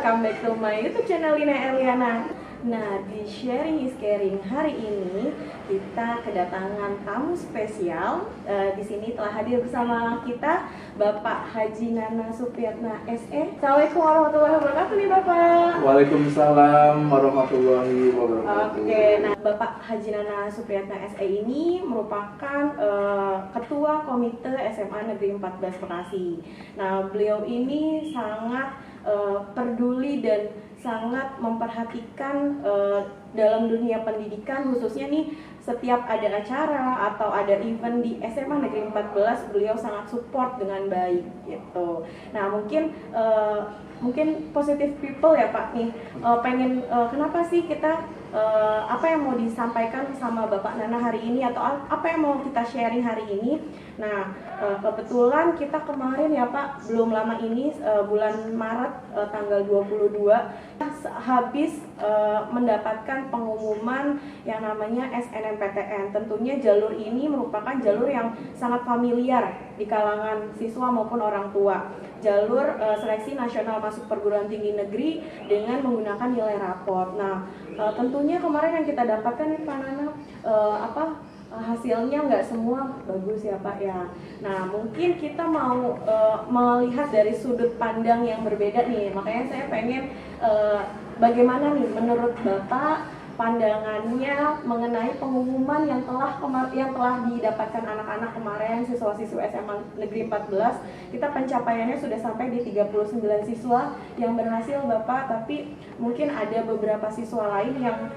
welcome back to my YouTube channel Lina Erliana. Nah, di Sharing is Caring hari ini kita kedatangan tamu spesial. Di sini telah hadir bersama kita Bapak Haji Nana Supriyatna SE. Assalamualaikum warahmatullahi wabarakatuh nih Bapak. Waalaikumsalam warahmatullahi wabarakatuh. Oke, nah Bapak Haji Nana Supriyatna SE ini merupakan Ketua Komite SMA Negeri 14 Bekasi. Nah, beliau ini sangat peduli dan sangat memperhatikan dalam dunia pendidikan, khususnya nih setiap ada acara atau ada event di SMA Negeri 14 beliau sangat support dengan baik gitu. Nah mungkin positive people ya Pak nih pengen kenapa sih kita apa yang mau disampaikan sama Bapak Nana hari ini atau apa yang mau kita sharing hari ini. Nah kebetulan kita kemarin ya Pak belum lama ini bulan Maret tanggal 22 habis mendapatkan pengumuman yang namanya SNMPTN. Tentunya jalur ini merupakan jalur yang sangat familiar di kalangan siswa maupun orang tua. Jalur seleksi nasional masuk perguruan tinggi negeri dengan menggunakan nilai raport. Nah, tentunya kemarin yang kita dapatkan nih Pak Nana hasilnya nggak semua bagus ya Pak ya. Nah mungkin kita mau melihat dari sudut pandang yang berbeda nih. Makanya saya pengen bagaimana nih menurut Bapak pandangannya mengenai pengumuman yang telah didapatkan anak-anak kemarin siswa-siswa SMA Negeri 14. Kita pencapaiannya sudah sampai di 39 siswa yang berhasil Bapak, tapi mungkin ada beberapa siswa lain yang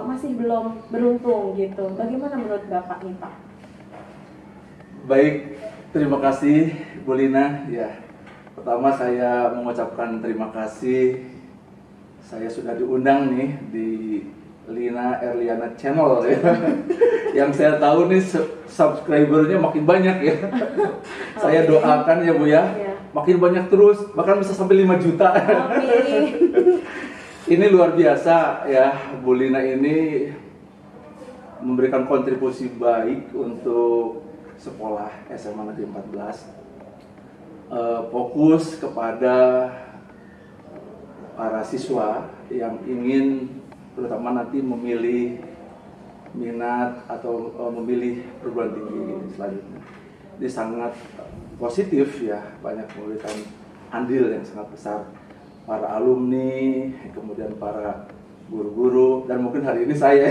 masih belum beruntung gitu. Bagaimana menurut Bapak nih Pak? Baik, terima kasih Bu Lina. Ya, pertama saya mengucapkan terima kasih. Saya sudah diundang nih di Lina Erliana Channel ya. Yang saya tahu nih subscribernya makin banyak ya. Saya doakan ya Bu ya, makin banyak terus, bahkan bisa sampai 5 juta. Ini luar biasa ya, Bu Lina ini memberikan kontribusi baik untuk sekolah SMA Negeri 14. Fokus kepada para siswa yang ingin terutama nanti memilih minat atau memilih perguruan tinggi selanjutnya. Ini sangat positif ya, banyak memberikan andil yang sangat besar para alumni, kemudian para guru-guru, dan mungkin hari ini saya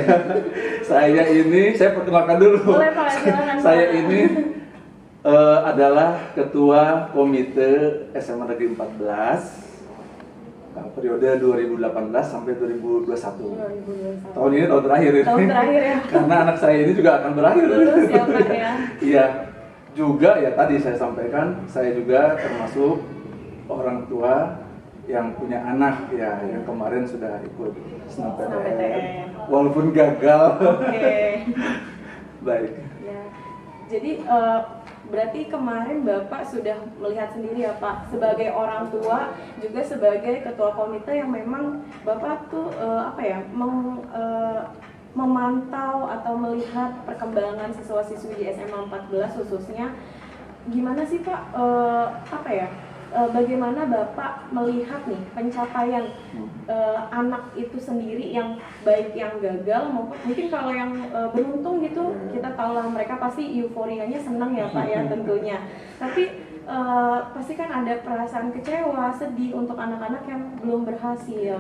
perkenalkan dulu. Boleh, Pak, saya ini adalah Ketua Komite SMA Negeri 14 periode 2018 sampai 2021. Tahun ini tahun terakhir ini. Tahun terakhir ya. Karena anak saya ini juga akan berakhir. Lulus ya Pak ya. Iya. Juga ya tadi saya sampaikan, saya juga termasuk orang tua yang punya anak ya, yang kemarin sudah ikut SNMPTN. Walaupun gagal. Oke. Baik. Ya. Jadi berarti kemarin Bapak sudah melihat sendiri ya Pak, sebagai orang tua juga sebagai ketua komite yang memang Bapak tuh memantau atau melihat perkembangan siswa-siswi di SMA 14 khususnya. Gimana sih Pak bagaimana Bapak melihat nih pencapaian anak itu sendiri, yang baik yang gagal maupun mungkin kalau yang beruntung gitu, kita tahu lah mereka pasti euforianya senang ya Pak ya tentunya. Tapi pasti kan ada perasaan kecewa, sedih untuk anak-anak yang belum berhasil.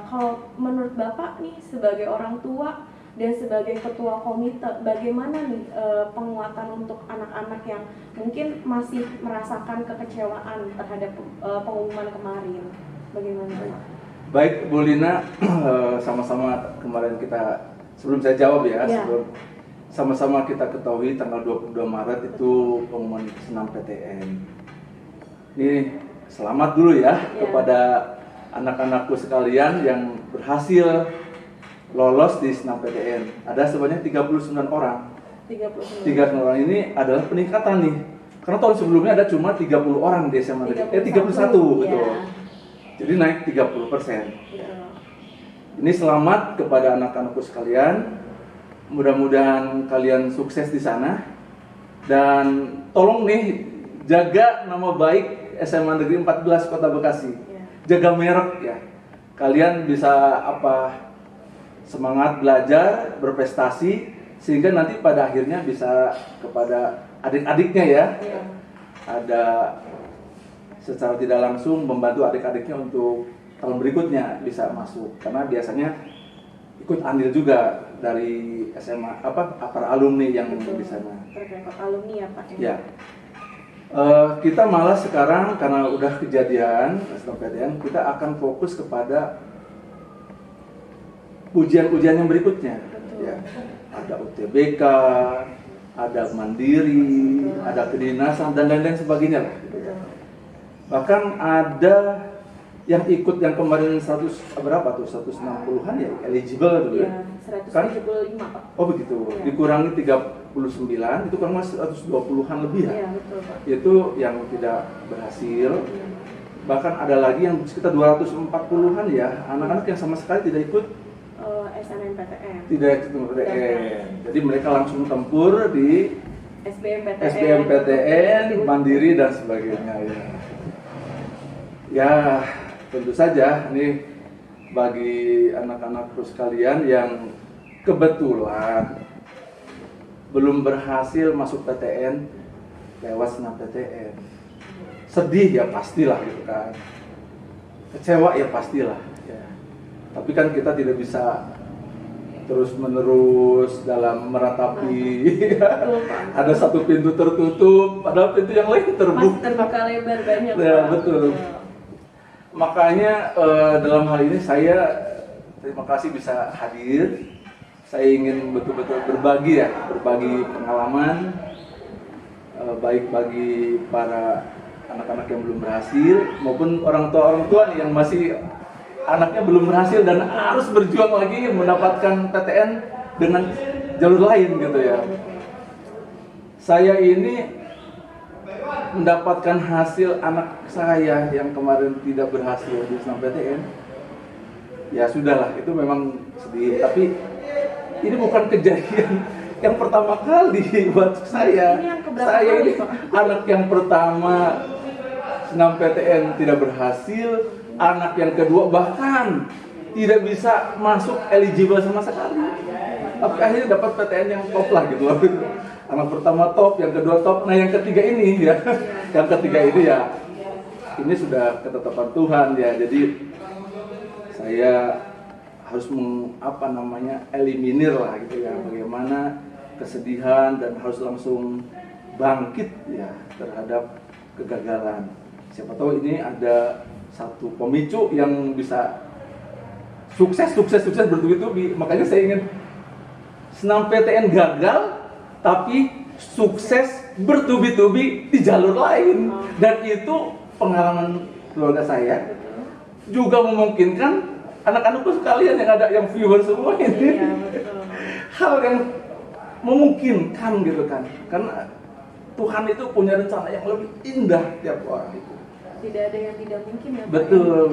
Kalau menurut Bapak nih sebagai orang tua dan sebagai ketua komite, bagaimana nih penguatan untuk anak-anak yang mungkin masih merasakan kekecewaan terhadap pengumuman kemarin? Bagaimana Pak? Baik Bu Lina, sama-sama kemarin kita, sebelum saya jawab ya, sebelum sama-sama kita ketahui tanggal 22 Maret itu pengumuman SNMPTN. Ini selamat dulu ya kepada anak-anakku sekalian yang berhasil lolos di SNMPTN. Ada sebanyak 39 orang. 39 orang ini adalah peningkatan nih. Karena tahun sebelumnya ada cuma 30 orang di SMA Negeri 31 gitu. Jadi naik 30%. Ini selamat kepada anak-anakku sekalian. Mudah-mudahan kalian sukses di sana. Dan tolong nih jaga nama baik SMA Negeri 14 Kota Bekasi. jaga merek ya. Kalian bisa semangat belajar, berprestasi, sehingga nanti pada akhirnya bisa kepada adik-adiknya ya. Ada secara tidak langsung membantu adik-adiknya untuk tahun berikutnya bisa masuk, karena biasanya ikut andil juga dari SMA para alumni yang di sana. Terkait alumni ya Pak. Ya. Kita malah sekarang karena udah kejadian SNMPTN, kita akan fokus kepada ujian-ujian yang berikutnya. Ya. Ada UTBK, ada mandiri, ada kedinasan dan lain-lain sebagainya lah. Bahkan ada yang ikut yang kemarin 160-an ya eligible tuh ya. 175 Pak. Oh begitu. Ya. Dikurangi 39 itu kan masih 120-an lebih ya. Iya betul Pak. Itu yang tidak berhasil. Bahkan ada lagi yang sekitar 240-an ya anak-anak yang sama sekali tidak ikut SNMPTN. Tidak ikut SNMPTN. Jadi mereka langsung tempur di SBMPTN, mandiri dan sebagainya ya. Ya, tentu saja ini bagi anak-anakku sekalian yang kebetulan belum berhasil masuk PTN lewat SNMPTN. Sedih ya pastilah gitu kan. Kecewa ya pastilah ya. Tapi kan kita tidak bisa terus-menerus dalam meratapi ada satu pintu tertutup, padahal pintu yang lain terbuka lebar banyak. Ya, betul. Makanya dalam hal ini saya terima kasih bisa hadir. Saya ingin betul-betul berbagi pengalaman baik bagi para anak-anak yang belum berhasil maupun orang tua nih yang masih anaknya belum berhasil dan harus berjuang lagi mendapatkan PTN dengan jalur lain gitu ya. Saya ini mendapatkan hasil anak saya yang kemarin tidak berhasil di SNMPTN. Ya sudahlah, itu memang sedih. Tapi ini bukan kejadian yang pertama kali buat saya. Saya ini anak yang pertama SNMPTN tidak berhasil, anak yang kedua bahkan tidak bisa masuk eligible sama sekali. Tapi akhirnya dapat PTN yang top lah gitu loh. Anak pertama top, yang kedua top, nah yang ketiga ini ya, yang ketiga ini ya, ini sudah ketetapan Tuhan ya. Jadi saya harus eliminir lah gitu ya, bagaimana kesedihan dan harus langsung bangkit ya terhadap kegagalan. Siapa tahu ini ada satu pemicu yang bisa sukses bertubi-tubi. Makanya saya ingin SNMPTN gagal tapi sukses bertubi-tubi di jalur lain, dan itu pengalaman keluarga saya juga memungkinkan anak-anakku sekalian yang ada yang viewer semua ini hal yang memungkinkan gitu kan, karena Tuhan itu punya rencana yang lebih indah tiap orang itu. Tidak ada yang tidak mungkin ya Pak. Betul.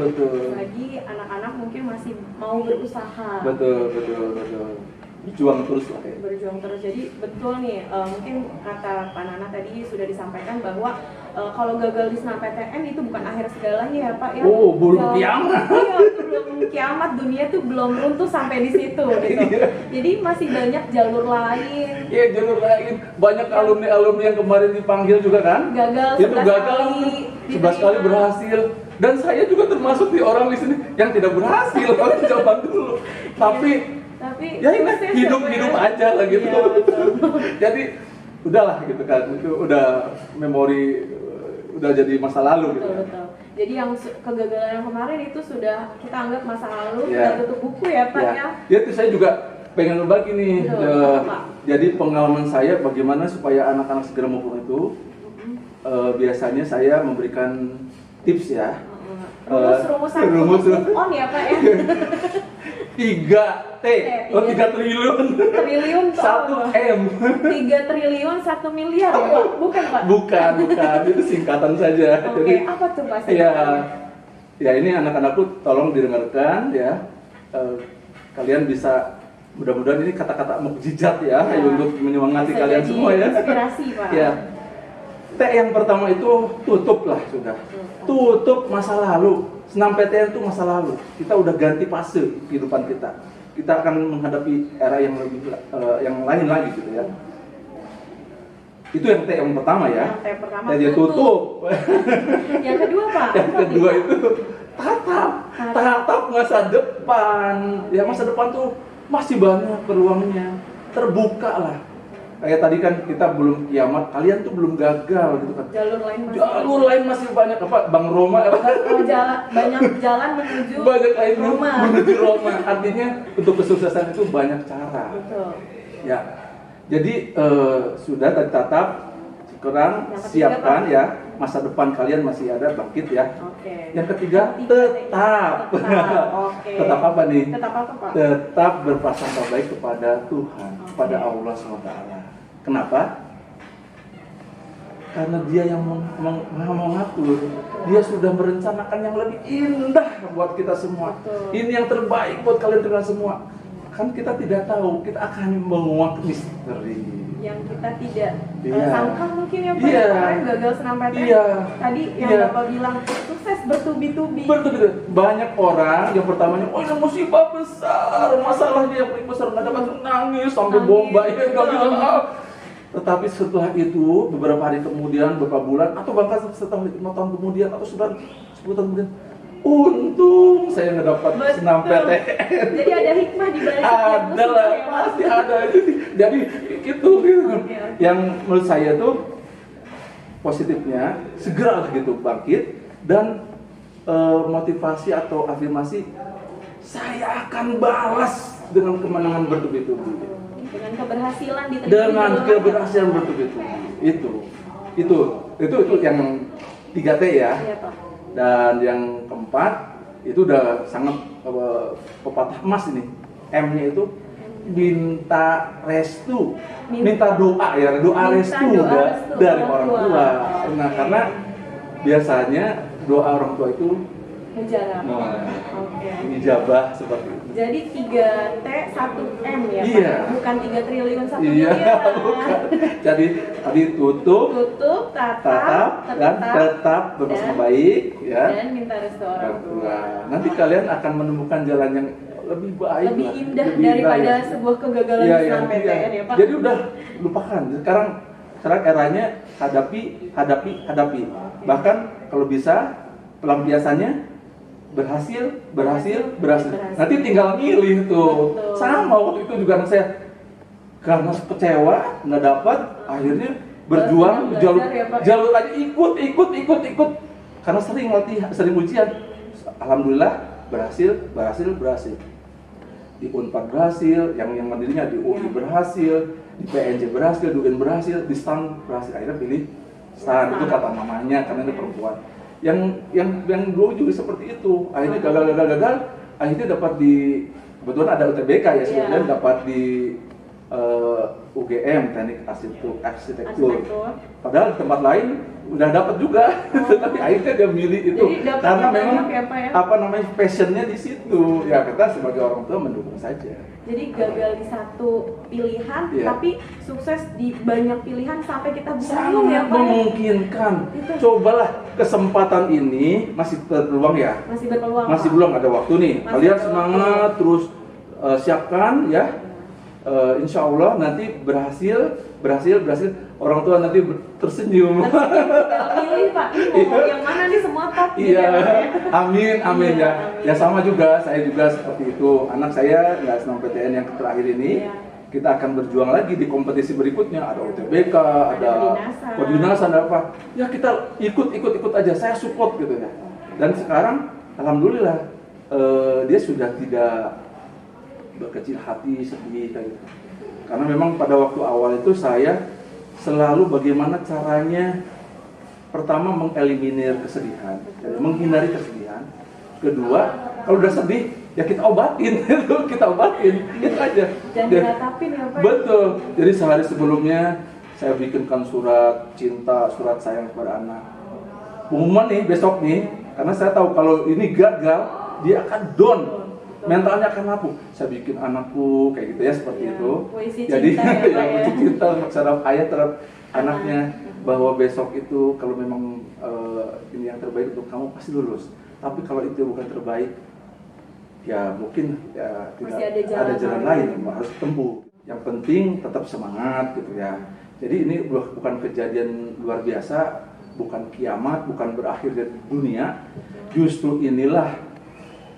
Lagi anak-anak mungkin masih mau berusaha. Betul. Berjuang terus lah ya. Berjuang terus. Jadi betul nih, mungkin kata Pak Nana tadi sudah disampaikan bahwa kalau gagal di SNMPTN itu bukan akhir segalanya ya Pak ya. Oh, belum kiamat. Iya, itu belum kiamat, dunia tuh belum runtuh sampai di situ gitu. Jadi masih banyak jalur lain. Iya, jalur lain. Banyak alumni yang kemarin dipanggil juga kan? Gagal 11 kali berhasil. Dan saya juga termasuk di orang di sini yang tidak berhasil kalau zaman dulu. Tapi ya ini hidup aja lah gitu. Iya, jadi udahlah gitu kan, itu udah memori, udah jadi masa lalu gitu. Betul. Jadi yang kegagalan yang kemarin itu sudah kita anggap masa lalu, sudah tutup buku ya Pak ya. Ya itu saya juga pengen berbagi nih. Jadi pengalaman saya bagaimana supaya anak-anak segera move on itu. Biasanya saya memberikan tips ya. Rumus move on ya Pak ya. 3 triliun. Triliun 1 M. 3 triliun 1 miliar ya Pak? Bukan Pak? Bukan. Itu singkatan saja. Oke, jadi, apa tuh Pak? Ya ini anak-anakku tolong didengarkan ya. Kalian bisa, mudah-mudahan ini kata-kata mukjizat ya, untuk menyemangati kalian semua ya. Inspirasi Pak. Ya. T yang pertama itu tutup lah sudah. Tutup masa lalu. senam PTN itu masa lalu. Kita udah ganti fase kehidupan kita. Kita akan menghadapi era yang lebih yang lain lagi gitu ya. Itu yang T yang pertama ya. Yang T pertama Jadi tutup. Yang kedua Pak? Yang kedua itu tatap masa depan. Ya masa depan tuh masih banyak peluangnya. Terbuka lah. Kayak tadi kan kita belum kiamat, kalian tuh belum gagal gitu kan. Jalur lain masih banyak apa? Bang Roma banyak jalan menuju Roma. Menuju Roma. Artinya untuk kesuksesan itu banyak cara. Betul. Ya. Jadi sudah tatap, sekarang siapkan ya, masa depan kalian masih ada, bangkit ya. Oke. Yang ketiga, tetap. Oke. Tetap apa nih? Tetap apa Pak? Tetap berprasangka baik kepada Tuhan, kepada Allah SWT. Kenapa? Karena Dia yang mengatur. Dia sudah merencanakan yang lebih indah buat kita semua. Betul. Ini yang terbaik buat kalian semua. Kan kita tidak tahu, kita akan menguak misteri yang kita tidak iya. sangka mungkin ya Pak. Iya. Kemarin gagal senam PTN. Iya. Tadi yang Iya. Bapak bilang sukses bertubi-tubi. Banyak orang yang pertamanya, oh ini musibah besar, masalahnya yang paling besar, nggak dapat nangis sampai bomba ya, nggak bilang. Tetapi setelah itu beberapa hari kemudian, beberapa bulan, atau bahkan setelah 5 tahun kemudian atau 10 tahun kemudian, untung saya nggak dapat senam PTN. Jadi ada hikmah di balik ada lah, pasti ada. Jadi gitu. Okay. Yang menurut saya tuh positifnya segera gitu bangkit dan motivasi atau afirmasi, saya akan balas dengan kemenangan bertubi-tubi. Dengan keberhasilan di Dengan keberhasilan bertubi-tubi. Itu yang 3T ya. Iya, Pak. Dan yang keempat itu udah sangat pepatah emas ini. M-nya itu minta restu, minta doa ya, doa restu dari orang tua. Nah, karena biasanya doa orang tua itu menjarah. Oke. Ijabah seperti itu. Jadi 3T 1M ya, iya. Pak? Bukan 3 triliun 1 iya, miliar. Bukan. Jadi tadi tutup, tatap, dan tetap berprasangka baik, ya. Dan minta restu orang tua. Nanti kalian akan menemukan jalan yang lebih baik, lebih indah daripada sebuah kegagalan senam PTN ya Pak. Jadi udah lupakan. Sekarang eranya hadapi. Bahkan kalau bisa pelampiasannya berhasil. Nanti tinggal milih tuh. Betul. Sama waktu itu juga anak saya karena kecewa nggak dapat, akhirnya berjuang jalur aja ikut karena sering latihan, sering ujian. Alhamdulillah berhasil. Di Unpad berhasil, yang mandirinya di UI berhasil, di PNJ berhasil, di UIN berhasil, di STAN berhasil. Akhirnya pilih STAN, itu kata mamanya karena ini perempuan. Yang dulu juga seperti itu. Akhirnya gagal, akhirnya dapat di, kebetulan ada UTBK ya, kemudian dapat di UGM, teknik arsitektur. Padahal di tempat lain udah dapat juga, tapi akhirnya dia milih itu karena memang passionnya di situ. Ya kita sebagai orang tua mendukung saja. Jadi gagal di satu pilihan, tapi sukses di banyak pilihan sampai kita bingung ya Pak. Memungkinkan. Cobalah kesempatan ini masih berpeluang ya. Masih belum ada waktu nih. Kalian semangat terus siapkan ya. Insya Allah nanti berhasil, orang tua nanti tersenyum. Pilih Pak, ini mau yang mana nih, semua top. Iya, amin ya. Ya sama juga, saya juga seperti itu. Anak saya nggak senam PTN yang terakhir ini. Kita akan berjuang lagi di kompetisi berikutnya. Ada UTBK, ada Kodinasan, ada apa. Ya kita ikut aja. Saya support gitu ya. Dan sekarang, alhamdulillah dia sudah tidak berkecil hati, sedih kayak gitu. Karena memang pada waktu awal itu saya selalu bagaimana caranya, pertama mengeliminir kesedihan, menghindari kesedihan. Kedua, kalau udah sedih ya kita obatin, itu aja. Jangan diratapin ya Pak. Betul. Jadi sehari sebelumnya saya bikinkan surat cinta, surat sayang kepada anak. Pengumuman nih besok nih, karena saya tahu kalau ini gagal dia akan down. Mentalnya akan lapuk. Saya bikin anakku kayak gitu ya, seperti itu. Jadi puisi cinta terhadap ayah terhadap anaknya, bahwa besok itu kalau memang ini yang terbaik untuk kamu pasti lulus. Tapi kalau itu bukan terbaik, ya mungkin ya Masih tidak ada jalan lain yang harus tempuh. Yang penting tetap semangat gitu ya. Jadi ini bukan kejadian luar biasa, bukan kiamat, bukan berakhir dari dunia. Justru inilah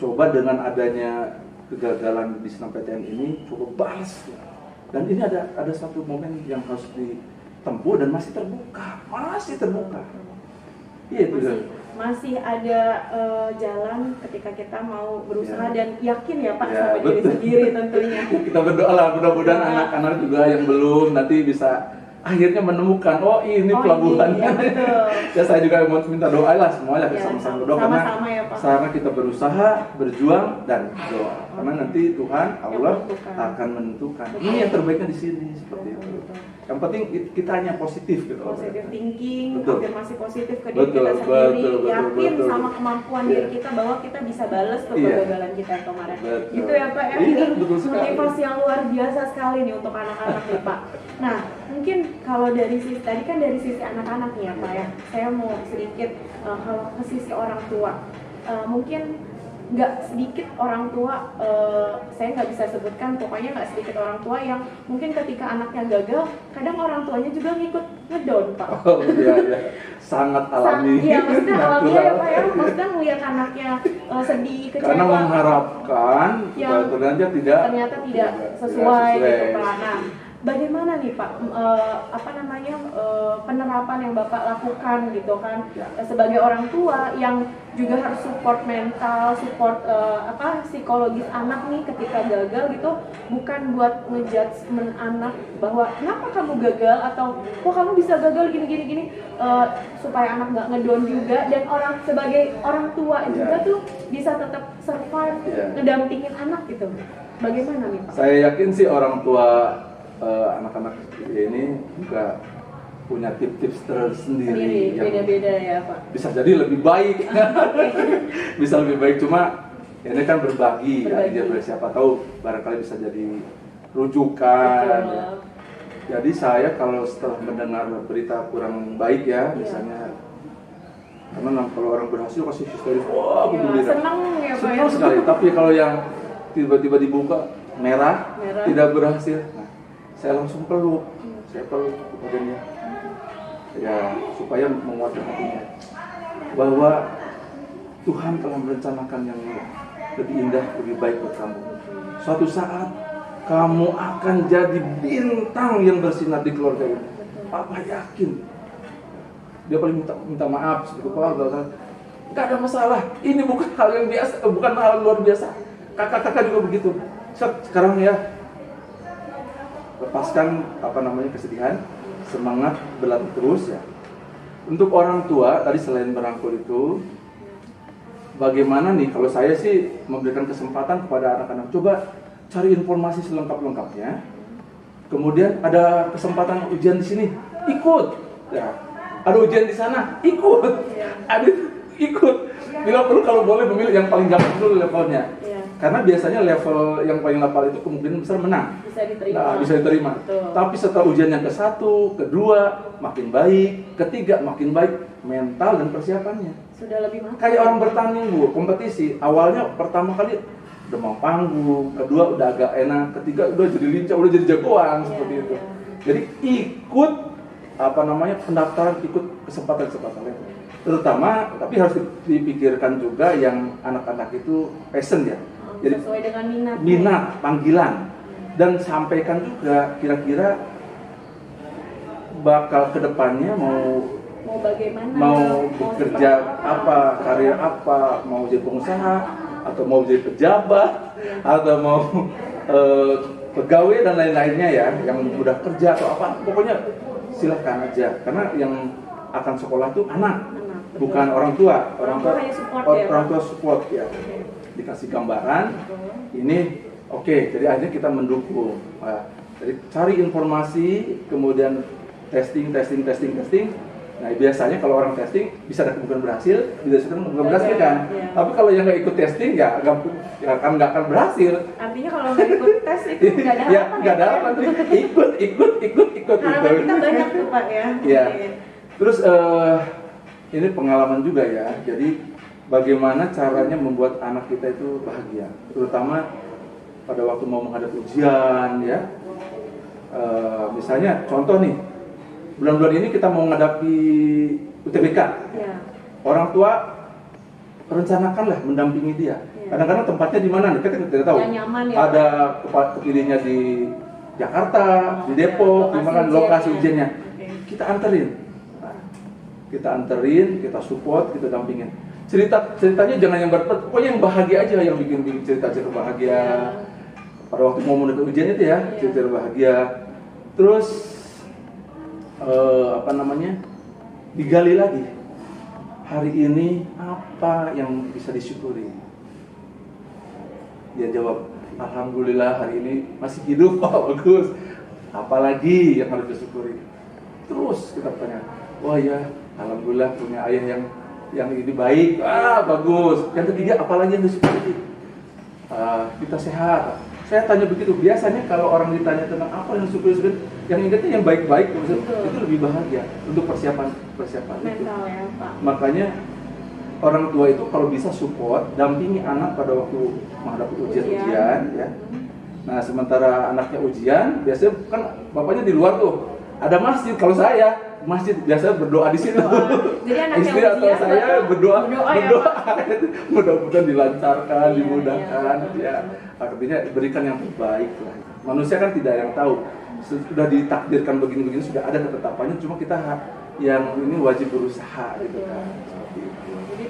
coba dengan adanya kegagalan di SNMPTN ini coba balas. Dan ini ada satu momen yang harus ditempuh dan masih terbuka. Iya itu. Masih ada jalan ketika kita mau berusaha dan yakin ya Pak Ya, sama diri sendiri tentunya. Kita berdoa lah, mudah-mudahan anak-anak juga yang belum nanti bisa akhirnya menemukan ini pelabuhannya. Iya, betul. Ya saya juga mau minta doa lah semuanya sama-sama berdoa karena kita berusaha, berjuang dan doa. Karena nanti Tuhan Allah akan menentukan. Ini yang terbaiknya di sini seperti itu. Yang penting kita hanya positif gitu. Positif thinking, betul. Afirmasi positif ke diri kita sendiri, yakin sama kemampuan diri kita bahwa kita bisa balas kegagalan kita yang kemarin. Gitu ya Pak ya. Iya, ini motivasi yang luar biasa sekali nih untuk anak-anak nih Pak. Nah, mungkin kalau dari sisi tadi kan dari sisi anak-anak nih ya Pak ya. Saya mau sedikit kalau ke sisi orang tua. Mungkin nggak sedikit orang tua, saya nggak bisa sebutkan, pokoknya nggak sedikit orang tua yang mungkin ketika anaknya gagal, kadang orang tuanya juga ngikut ngedown Pak. Oh iya, sangat alami. Iya, maksudnya alami ya Pak ya, maksudnya ngeliat anaknya sedih, kecewa. Karena mengharapkan ternyata tidak sesuai gitu Pak. Nah, bagaimana nih Pak, penerapan yang Bapak lakukan gitu kan sebagai orang tua yang juga harus support mental, support psikologis anak nih ketika gagal gitu, bukan buat ngejudgement anak bahwa kenapa kamu gagal atau kok kamu bisa gagal gini, supaya anak nggak ngedown juga dan sebagai orang tua juga tuh bisa tetap survive, ngedampingin anak gitu. Bagaimana nih Pak? Saya yakin sih orang tua anak-anak ini juga punya tips-tips tersendiri yang beda-beda ya Pak. Bisa jadi lebih baik, bisa lebih baik. Cuma ini kan berbagi. Ya, siapa tahu barangkali bisa jadi rujukan. Ya. Jadi saya kalau setelah mendengar berita kurang baik ya, misalnya karena kalau orang berhasil pasti histeris, wah gembira, senang sekali. Tapi kalau yang tiba-tiba dibuka merah, tidak berhasil, saya langsung peluk, kepadanya, ya supaya menguatkan hatinya bahwa Tuhan telah merencanakan yang lebih indah, lebih baik buat kamu. Suatu saat kamu akan jadi bintang yang bersinar di keluarga ini. Papa yakin. Dia paling minta maaf, seperti Pak, nggak ada masalah. Ini bukan hal yang biasa, bukan hal luar biasa. Kakak-kakak juga begitu. Sekarang ya. Lepaskan kesedihan, semangat berlatih terus ya. Untuk orang tua tadi selain merangkul itu, bagaimana nih kalau saya sih memberikan kesempatan kepada anak-anak coba cari informasi selengkap-lengkapnya. Kemudian ada kesempatan ujian di sini, ikut. Ya. Ada ujian di sana, ikut. Ada ikut. Bila perlu kalau boleh memilih yang paling gampang dulu levelnya. Karena biasanya level yang paling lapar itu kemungkinan besar menang. Bisa diterima. Tapi setelah ujian yang ke-1, ke-2 makin baik, ke-3 makin baik, mental dan persiapannya sudah lebih matang. Kayak orang bertanding Bu, kompetisi. Awalnya pertama kali demam panggung, kedua udah agak enak, ketiga udah jadi lincah, udah jadi jagoan seperti itu. Jadi ikut pendaftaran, ikut kesempatan-kesempatan itu. Terutama, tapi harus dipikirkan juga yang anak-anak itu passion ya. Jadi sesuai dengan minat, panggilan, dan sampaikan juga kira-kira bakal kedepannya mau bagaimana, mau bekerja apa, karir apa, mau jadi pengusaha atau mau jadi pejabat atau mau pegawai dan lain-lainnya ya, yang udah kerja atau apa, pokoknya silahkan aja, karena yang akan sekolah itu anak, bukan orang tua. Orang tua support ya. Dikasih gambaran, ini oke, jadi akhirnya kita mendukung. Jadi cari informasi, kemudian testing. Nah biasanya kalau orang testing bisa ada kemungkinan berhasil, bisa kemungkinan berhasil kan. Tapi kalau yang nggak ikut testing ya nggak akan berhasil. Artinya kalau nggak ikut tes itu nggak ada harapan. Nggak ada harapan. Ikut. Harapan kita banyak tuh Pak ya. Iya. Terus ini pengalaman juga ya. Jadi bagaimana caranya membuat anak kita itu bahagia, terutama pada waktu mau menghadapi ujian ya. Misalnya contoh nih, bulan-bulan ini kita mau menghadapi UTBK. Ya. Orang tua rencanakanlah mendampingi dia. Ya. Kadang-kadang tempatnya di mana nih? Kita tidak tahu. Nyaman, ya, ada kepilihnya di Jakarta, di Depok, di mana lokasi ujiannya. Kita anterin. Kita anterin, kita support, kita dampingin. Ceritanya jangan yang berat, pokoknya yang bahagia aja, yang bikin cerita-cerita bahagia. Ya. Pada waktu mau menutup ujian itu ya, cerita bahagia. Terus digali lagi. Hari ini apa yang bisa disyukuri? Dia jawab, alhamdulillah hari ini masih hidup. Oh bagus. Apalagi yang harus disyukuri? Terus kita tanya, wah ya, alhamdulillah punya ayah yang ini baik. Bagus. Yang ketiga, apalagi yang disyukuri? Kita sehat. Saya tanya begitu, biasanya kalau orang ditanya tentang apa yang syukur-syukur, yang ingatnya yang baik-baik, itu lebih bahagia untuk persiapan mental itu. Ya, Pak. Makanya orang tua itu kalau bisa support, dampingi anak pada waktu menghadapi ujian-ujian, ya. Nah sementara anaknya ujian, biasanya kan bapaknya di luar tuh, ada masjid. Kalau saya masjid biasa berdoa di situ. Jadi anaknya istri atau saya berdoa. Ya, mudah-mudahan dilancarkan, dimudahkan, ya. Artinya berikan yang terbaik lah. Manusia kan tidak yang tahu, sudah ditakdirkan begini-begini, sudah ada ketetapannya, cuma kita yang ini wajib berusaha gitu kan. Jadi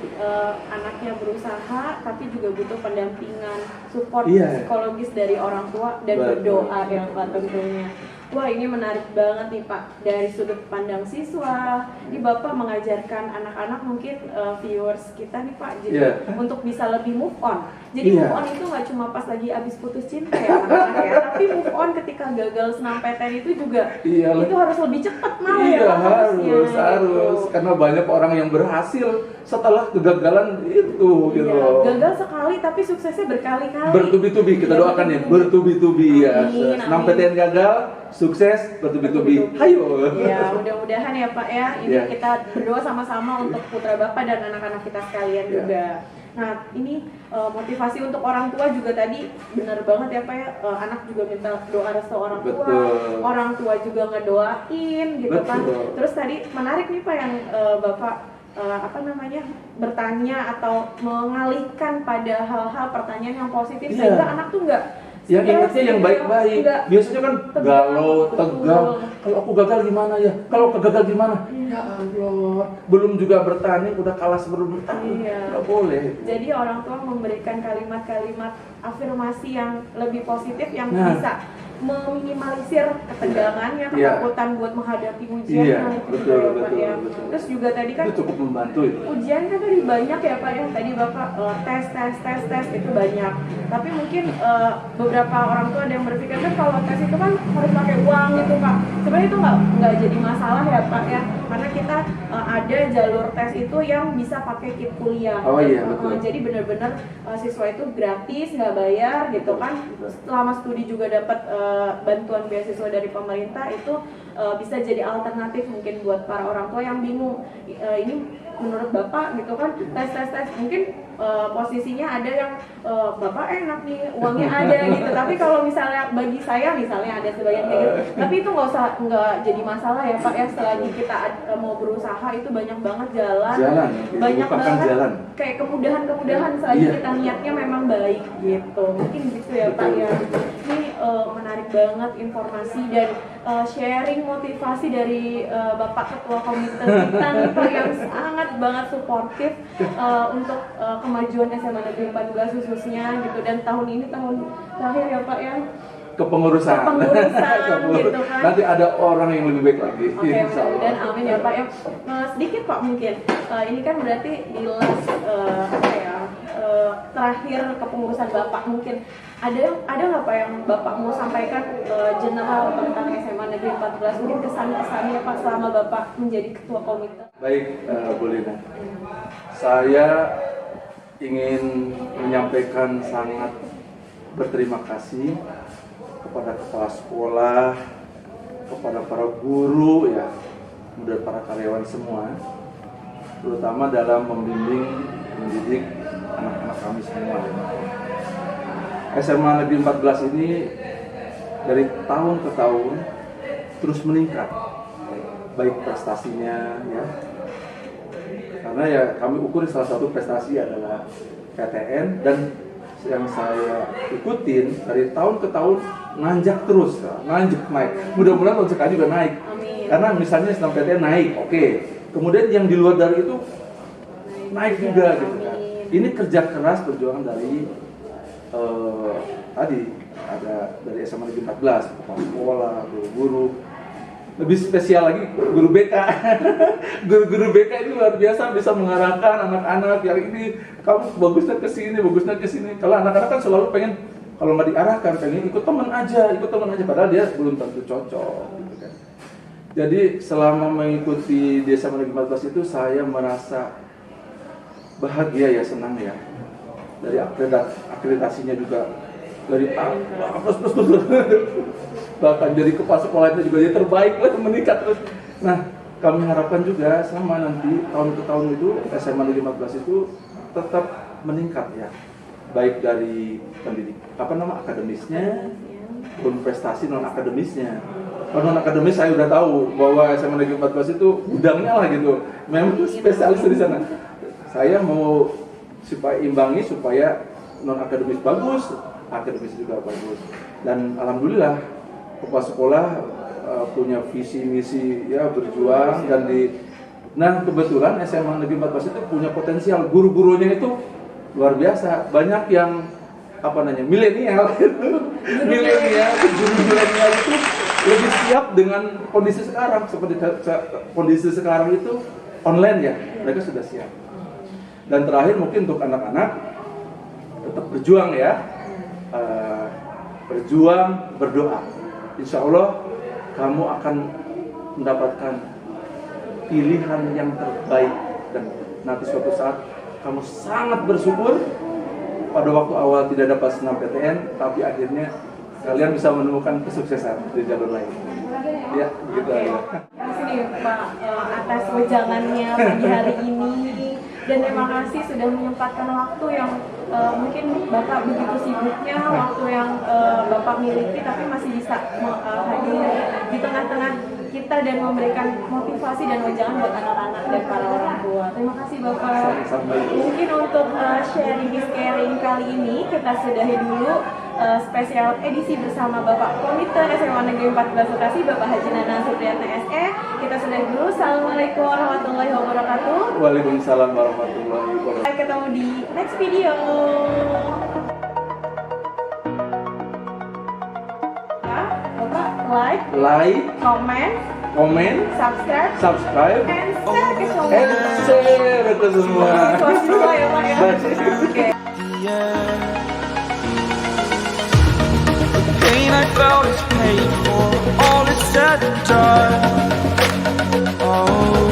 anaknya berusaha, tapi juga butuh pendampingan, support psikologis dari orang tua dan berdoa ya Pak tentunya. Wah ini menarik banget nih Pak, dari sudut pandang siswa. Ini Bapak mengajarkan anak-anak mungkin viewers kita nih Pak, jadi untuk bisa lebih move on. Jadi move on itu nggak cuma pas lagi abis putus cinta ya anak-anak ya, tapi move on ketika gagal SNMPTN itu juga itu harus lebih cepat malah ya Pak. Harus, karena banyak orang yang berhasil setelah kegagalan itu gitu loh. Gagal sekali tapi suksesnya berkali-kali. Bertubi-tubi, kita doakan ya, bertubi-tubi ya. SNMPTN gagal, sukses bertubi-tubi. Hayo. Ya, mudah-mudahan ya Pak ya. Ini kita berdoa sama-sama untuk putra Bapak dan anak-anak kita sekalian juga. Nah, ini motivasi untuk orang tua juga tadi benar banget ya Pak ya. Anak juga minta doa restu orang tua. Orang tua juga ngedoain gitu kan. Terus tadi menarik nih Pak yang Bapak bertanya atau mengalihkan pada hal-hal pertanyaan yang positif sehingga anak tuh enggak yang ingatnya yang baik-baik. Biasanya kan galau, tegang. Kalau aku gagal gimana ya? Kalau kegagal gimana? Ya Allah, belum juga bertani udah kalah sebelum bertani. Nggak boleh. Jadi orang tua memberikan kalimat-kalimat afirmasi yang lebih positif yang bisa meminimalisir ketegangannya, ketakutan buat menghadapi ujian betul. Terus juga tadi kan itu cukup membantu itu. Ujian kan tadi banyak ya Pak ya. Tadi Bapak tes itu banyak. Tapi mungkin beberapa orang tua ada yang berpikir kan kalau tes itu kan harus pakai uang gitu Pak. Sebenarnya itu nggak jadi masalah ya Pak ya. Karena kita ada jalur tes itu yang bisa pakai kit kuliah. Betul. Jadi benar-benar siswa itu gratis, nggak bayar gitu kan. Selama studi juga dapat bantuan beasiswa dari pemerintah itu bisa jadi alternatif mungkin buat para orang tua yang bingung ini menurut Bapak gitu kan tes mungkin posisinya ada yang Bapak enak nih uangnya ada gitu, tapi kalau misalnya bagi saya misalnya ada sebagian kayak gitu, tapi itu nggak jadi masalah ya Pak ya. Selagi kita mau berusaha itu banyak banget jalan banyak banget kayak kemudahan selagi kita niatnya memang baik gitu, mungkin gitu ya Pak ya. Ini menarik banget informasi dan sharing motivasi dari Bapak Ketua Komite kita nih Pak yang sangat banget suportif untuk kemajuan SMA Negeri 14 khususnya gitu, dan tahun ini tahun terakhir ya Pak ya kepengurusan gitu kan. Nanti ada orang yang lebih baik lagi. Dan amin ya Pak ya. Sedikit Pak mungkin ini kan berarti di last terakhir kepengurusan Bapak, mungkin ada nggak Pak yang Bapak mau sampaikan general tentang SMA Negeri 14, mungkin kesan-kesannya Pak selama Bapak menjadi ketua komite? Baik, Bu Lina. Saya ingin menyampaikan sangat berterima kasih kepada kepala sekolah, kepada para guru ya, dan para karyawan semua, terutama dalam membimbing mendidik anak-anak kami semua. SMA Negeri 14 ini dari tahun ke tahun terus meningkat, baik prestasinya ya. Karena ya kami ukur salah satu prestasi adalah PTN, dan yang saya ikutin dari tahun ke tahun nanjak terus, nanjak naik. Mudah-mudahan tahun sekali juga naik. Amin. Karena misalnya senam PTN naik, oke. Kemudian yang di luar dari itu naik juga gitu kan. Ini kerja keras perjuangan dari tadi ada dari SMA Negeri 14, kepala sekolah, guru-guru. Lebih spesial lagi guru BK. Guru-guru BK ini luar biasa, bisa mengarahkan anak-anak yang ini kamu bagusnya ke sini. Kalau anak-anak kan selalu pengen, kalau nggak diarahkan pengen ikut teman aja, padahal dia belum tentu cocok gitu kan. Jadi selama mengikuti di SMA Negeri 14 itu saya merasa bahagia ya, senang ya. Dari akreditasinya juga dari plus bahkan jadi kepala sekolahnya juga dia terbaik lah, meningkat terus. Nah, kami harapkan juga sama nanti tahun ke tahun itu SMA Negeri 14 itu tetap meningkat ya, baik dari akademisnya maupun prestasi non akademisnya. Kalau non akademis saya udah tahu bahwa SMA Negeri 14 itu gudangnya lah gitu, memang spesialis di sana. Saya mau supaya imbangi supaya non akademis bagus, akademis juga bagus. Dan alhamdulillah kepala sekolah punya visi misi ya berjuang, dan nah kebetulan SMA Negeri 14 itu punya potensial, guru-gurunya itu luar biasa, banyak yang milenial guru milenial itu lebih siap dengan kondisi sekarang, seperti kondisi sekarang itu online ya, mereka sudah siap. Dan terakhir mungkin untuk anak-anak tetap berjuang ya, berjuang, berdoa. Insya Allah kamu akan mendapatkan pilihan yang terbaik, dan nanti suatu saat kamu sangat bersyukur pada waktu awal tidak dapat senam PTN, tapi akhirnya kalian bisa menemukan kesuksesan di jalur lain. Ya, begitu aja. Terima kasih nih Pak atas wejangannya pagi hari ini, dan terima kasih sudah menyempatkan waktu yang mungkin Bapak begitu sibuknya, waktu yang Bapak miliki, tapi masih bisa hadir di tengah-tengah kita dan memberikan motivasi dan wejangan buat anak-anak dan para orang tua. Terima kasih Bapak. Mungkin untuk sharing kali ini kita sudahi dulu spesial edisi bersama Bapak Komite SMA Negeri 14 Bekasi, Bapak Haji Nana Supriyatna SE. Kita sudahi dulu. Assalamualaikum warahmatullahi wabarakatuh. Waalaikumsalam warahmatullahi wabarakatuh. Sampai ketemu di next video. Bapak like, comment, subscribe, and share ke semua. Semua ya Pak ya. Oke. I felt is paid for, all is said and done. Oh.